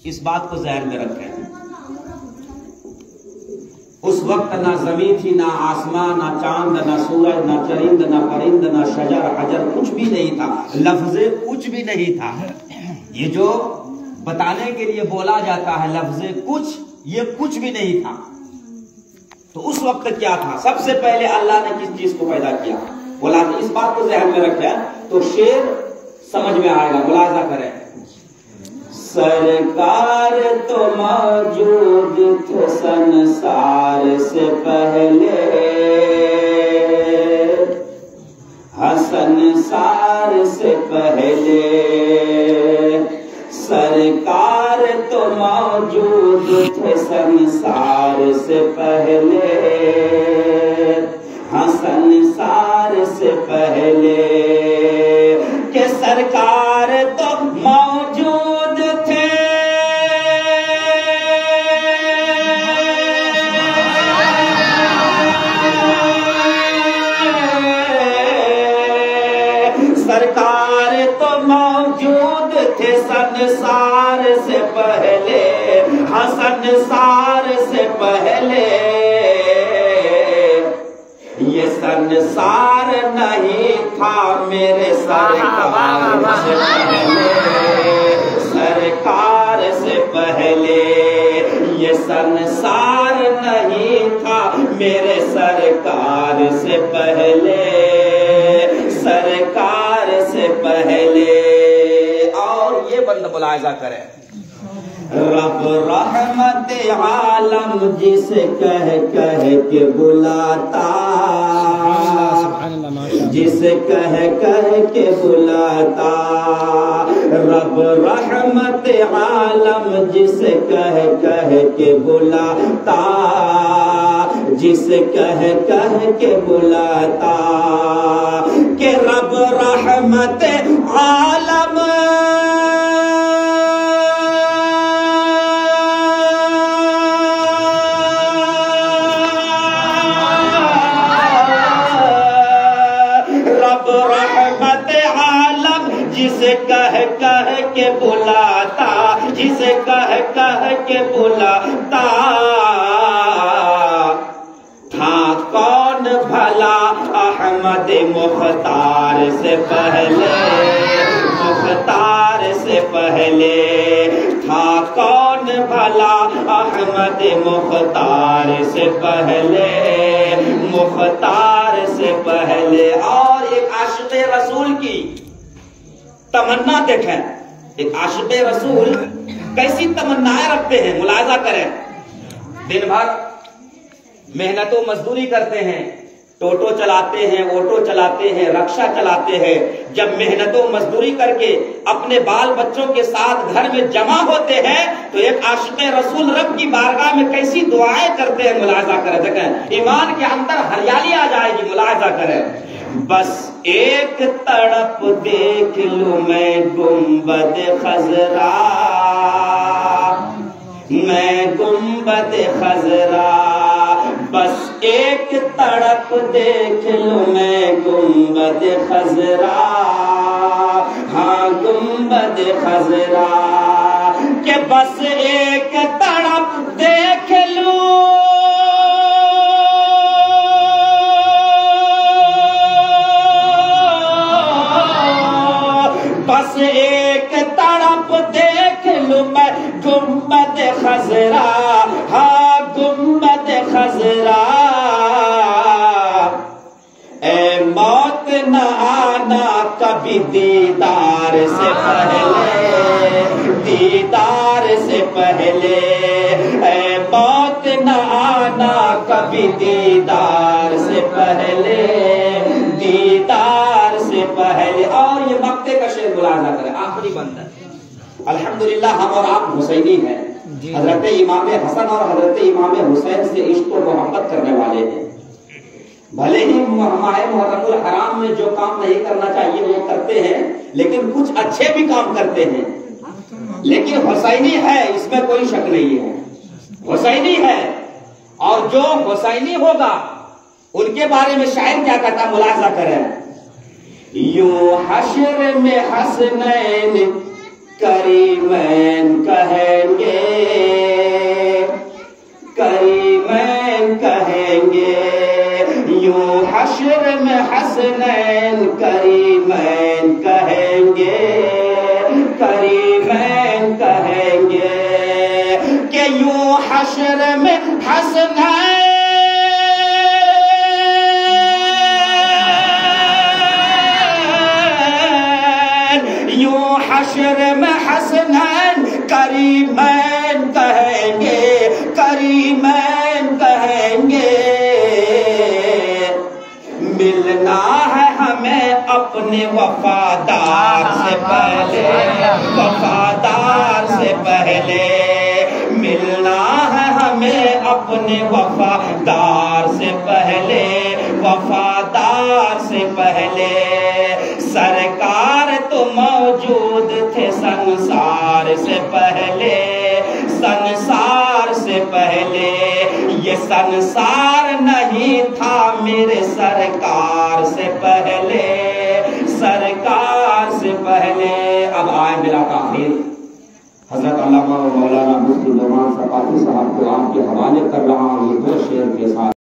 اس بات کو ذہن میں رکھیں، اس وقت نہ زمین تھی، نہ آسمان، نہ چاند، نہ سورج، نہ چرند، نہ پرند، نہ شجر حجر، کچھ بھی نہیں تھا، لفظ کچھ بھی نہیں تھا۔ یہ جو بتانے کے لیے بولا جاتا ہے لفظ کچھ، یہ کچھ بھی نہیں تھا۔ تو اس وقت کیا تھا؟ سب سے پہلے اللہ نے کس چیز کو پیدا کیا؟ بولا، اس بات کو ذہن میں رکھیں تو شعر سمجھ میں آئے گا، ملاحظہ کریں۔ سرکار تو موجود تھے سنسار سے پہلے، سنسار سے پہلے، سرکار تو موجود تھے سنسار سے پہلے، سنسار سے پہلے، کہ سرکار تو موجود تھے سرکار تو موجود تھے سنسار سے پہلے، سنسار سے پہلے، یہ سنسار نہیں تھا میرے سرکار سے پہلے، سرکار سے پہلے، یہ سنسار نہیں تھا میرے سرکار سے پہلے، سرکار سے پہلے۔ اور یہ بند ملاحظہ کریں، رب رحمت عالم جسے کہہ کے بلاتا، جسے کہہ کے بلاتا، رب رحمت عالم جسے کہہ کے بلاتا، جسے کہہ کے بلاتا، کہ رب رحمت عالم جسے کہہ کے بلاتا، جسے کہہ کے بلاتا، تھا کون بھلا احمد مختار سے پہلے، مختار سے پہلے، تھا کون بھلا احمد مختار سے پہلے، مختار سے پہلے۔ اور ایک عاشق رسول کی تمنا دیکھیں، ایک عاشق رسول کیسی تمنائیں رکھتے ہیں، ملاحظہ کریں۔ دن بھر محنت و مزدوری کرتے ہیں، ٹوٹو چلاتے ہیں، آٹو چلاتے ہیں، رکشہ چلاتے ہیں، جب محنت و مزدوری کر کے اپنے بال بچوں کے ساتھ گھر میں جمع ہوتے ہیں تو ایک عاشق رسول رب کی بارگاہ میں کیسی دعائیں کرتے ہیں، ملاحظہ کریں۔ دیکھیں ایمان کے اندر ہریالی آ جائے گی، ملاحظہ کریں۔ بس ایک تڑپ دیکھ لوں میں گنبد خضرا، میں گنبد خضرا، بس ایک تڑپ دیکھ لوں میں گنبد خضرا، ہاں گنبد خضرا، کہ بس ایک تڑپ دیکھ لوں، بس ایک تڑپ دیکھ لوں میں گنبد خضرا، ہاں گنبد خضرا، اے موت نہ آنا کبھی دیدار سے پہلے، دیدار سے پہلے، اے موت نہ آنا کبھی دیدار سے پہلے، دیدار سے پہلے۔ اور یہ مقطع کا شعر ملاحظہ کریں، آخری بند ہے۔ الحمدللہ ہم اور آپ حسینی ہیں، حضرت امام حسن اور حضرت امام حسین سے عشق و محبت کرنے والے ہیں۔ بھلے ہی ماہ محرم الحرام میں جو کام نہیں کرنا چاہیے وہ کرتے ہیں، لیکن کچھ اچھے بھی کام کرتے ہیں، لیکن حسینی ہے، اس میں کوئی شک نہیں ہے، حسینی ہے۔ اور جو حسینی ہوگا ان کے بارے میں شاعر کیا کہتا ہے، ملاحظہ کریں۔ یوں حشر میں حسنین کریمین کہیں گے، حشر میں حسنین یوں حشر میں حسنین کریمین کہیں گے، کریمین کہیں گے، ملنا ہے ہمیں اپنے وفادار سے پہلے، وفادار سے پہلے ملنا ہے ہمیں اپنے وفادار سے پہلے، وفادار سے پہلے سرکار تو موجود تھے سنسار سے پہلے، سنسار سے پہلے یہ سنسار نہیں تھا میرے سرکار سے پہلے، سرکار سے پہلے۔ اب آئے بلا تاخیر حضرت علامہ و مولانا مفتی نعمان ثقافی صاحب کو آپ کے حوالے کر رہا ہوں یہ دو شعر کے ساتھ۔